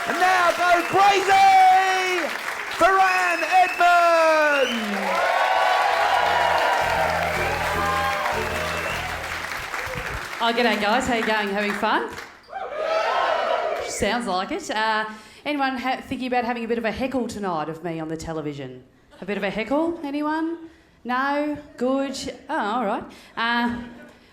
And now go crazy for Edmonds! Oh, g'day guys, how you going? Having fun? Sounds like it. Anyone thinking about having a bit of a heckle tonight of me on the television? A bit of a heckle? Anyone? No? Good? Oh, all right. I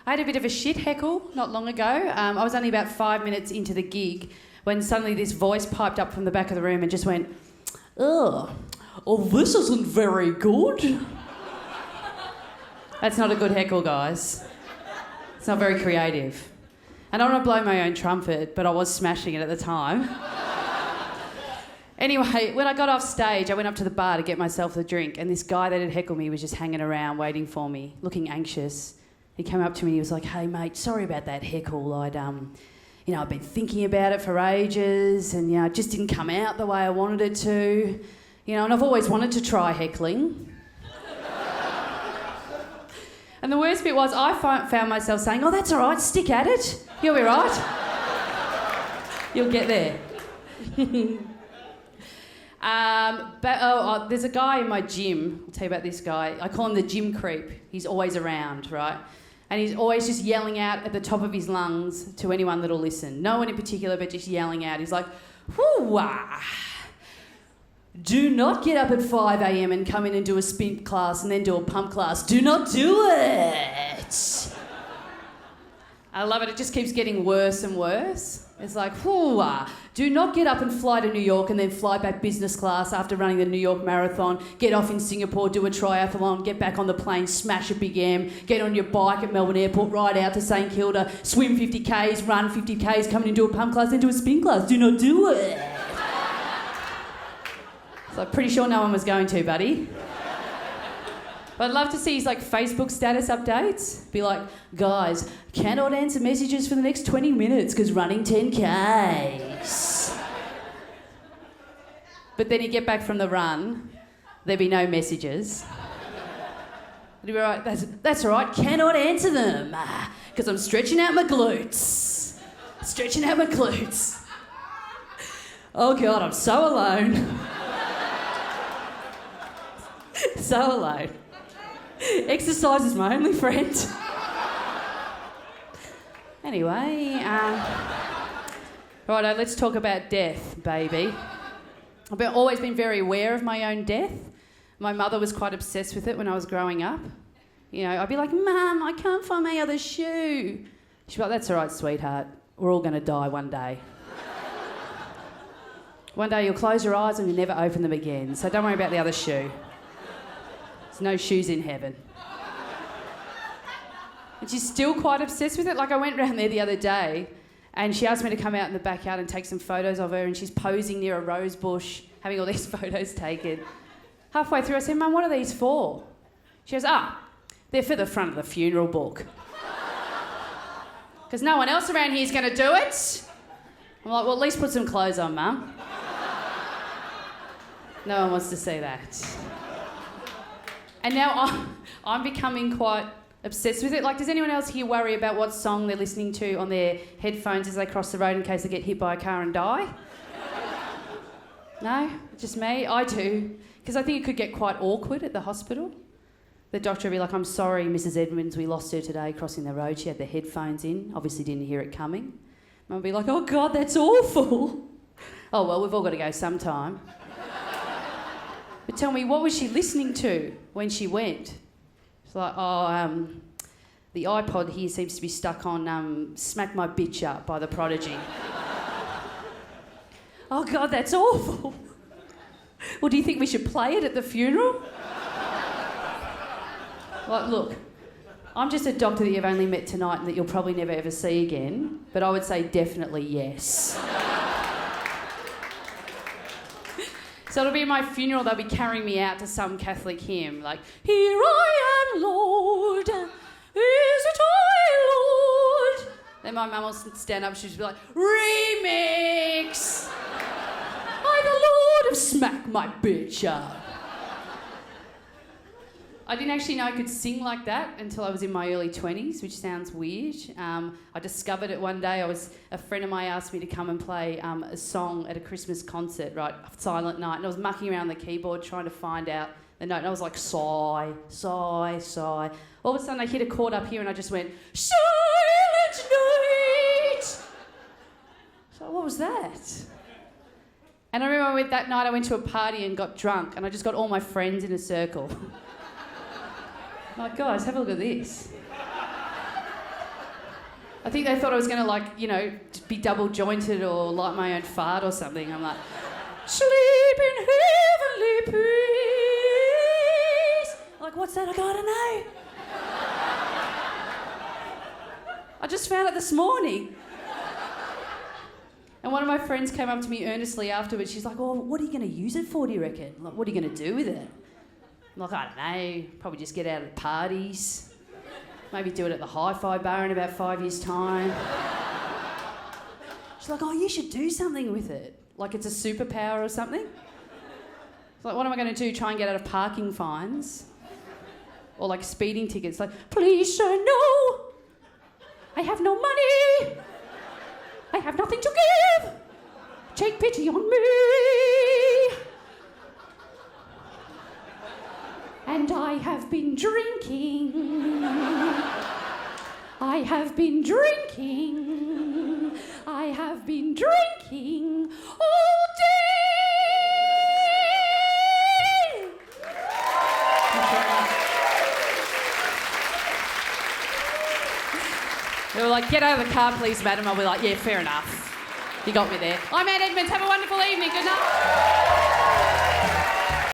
had a bit of a shit heckle not long ago. I was only about 5 minutes into the gig when suddenly this voice piped up from the back of the room and just went, "Ugh, oh, this isn't very good." That's not a good heckle, guys. It's not very creative. And I don't want to blow my own trumpet, but I was smashing it at the time. Anyway, when I got off stage, I went up to the bar to get myself a drink, and this guy that had heckled me was just hanging around waiting for me, looking anxious. He came up to me and he was like, "Hey mate, sorry about that heckle. I've been thinking about it for ages, and it just didn't come out the way I wanted it to. And I've always wanted to try heckling." And the worst bit was I found myself saying, "Oh, that's all right, stick at it. You'll be right. You'll get there." There's a guy in my gym, I'll tell you about this guy. I call him the gym creep. He's always around, right? And he's always just yelling out at the top of his lungs to anyone that'll listen. No one in particular, but just yelling out. He's like, "Whoo-wah. Do not get up at 5 a.m. and come in and do a spin class and then do a pump class. Do not do it." I love it. It just keeps getting worse and worse. It's like, do not get up and fly to New York and then fly back business class after running the New York Marathon, get off in Singapore, do a triathlon, get back on the plane, smash a big M, get on your bike at Melbourne Airport, ride out to St Kilda, swim 50 Ks, run 50 Ks, come in and do a pump class, then do a spin class. Do not do it. So I'm pretty sure no one was going to, buddy. But I'd love to see his Facebook status updates. Be like, "Guys, cannot answer messages for the next 20 minutes because running 10 Ks. But then he'd get back from the run, there'd be no messages. He'd be right, that's all right, cannot answer them because I'm stretching out my glutes. Stretching out my glutes. Oh God, I'm so alone. So alone. Exercise is my only friend. Anyway, righto, let's talk about death, baby. I've always been very aware of my own death. My mother was quite obsessed with it when I was growing up. I'd be like, "Mum, I can't find my other shoe." She'd be like, "That's all right, sweetheart. We're all going to die one day. One day you'll close your eyes and you'll never open them again, so don't worry about the other shoe. There's no shoes in heaven." And she's still quite obsessed with it. I went round there the other day and she asked me to come out in the backyard and take some photos of her, and she's posing near a rose bush, having all these photos taken. Halfway through I said, "Mum, what are these for?" She goes, "They're for the front of the funeral book. Because no one else around here is going to do it." I'm like, "Well, at least put some clothes on, Mum." No one wants to see that. And now I'm becoming quite obsessed with it. Does anyone else here worry about what song they're listening to on their headphones as they cross the road in case they get hit by a car and die? No? Just me? I do. Because I think it could get quite awkward at the hospital. The doctor would be like, "I'm sorry, Mrs. Edmonds, we lost her today crossing the road. She had the headphones in, obviously didn't hear it coming." Mum would be like, "Oh God, that's awful." Oh well, we've all got to go sometime. But tell me, what was she listening to when she went? It's like, the iPod here seems to be stuck on Smack My Bitch Up by The Prodigy. Oh God, that's awful. Well, do you think we should play it at the funeral? Look, I'm just a doctor that you've only met tonight and that you'll probably never ever see again, but I would say definitely yes. So it'll be my funeral, they'll be carrying me out to some Catholic hymn, like, "Here I am, Lord, is it I, Lord?" Then my mum will stand up, she'll be like, "Remix! I, the Lord, have smacked my bitch up." I didn't actually know I could sing like that until I was in my early 20s, which sounds weird. I discovered it one day. A friend of mine asked me to come and play a song at a Christmas concert, right, Silent Night, and I was mucking around the keyboard trying to find out the note, and I was like, sigh, sigh, sigh. All of a sudden I hit a chord up here and I just went, Silent Night! So what was that? And I remember that night I went to a party and got drunk, and I just got all my friends in a circle. Like, guys, have a look at this. I think they thought I was going to, be double jointed or light my own fart or something. I'm like, sleep in heavenly peace. Like, what's that? I gotta know. I just found it this morning. And one of my friends came up to me earnestly afterwards. She's like, oh, what are you going to use it for, do you reckon? Like, what are you going to do with it? I'm like, I don't know, probably just get out at parties. Maybe do it at the hi-fi bar in about 5 years' time. She's like, oh, you should do something with it. Like it's a superpower or something. It's like, what am I going to do? Try and get out of parking fines? Or like speeding tickets? Like, please, sir, no! I have no money! I have nothing to give! Take pity on me! And I have been drinking. I have been drinking. I have been drinking all day. They were like, get out of the car, please, madam. I'll be like, yeah, fair enough. You got me there. I'm Anne Edmonds. Have a wonderful evening. Good night.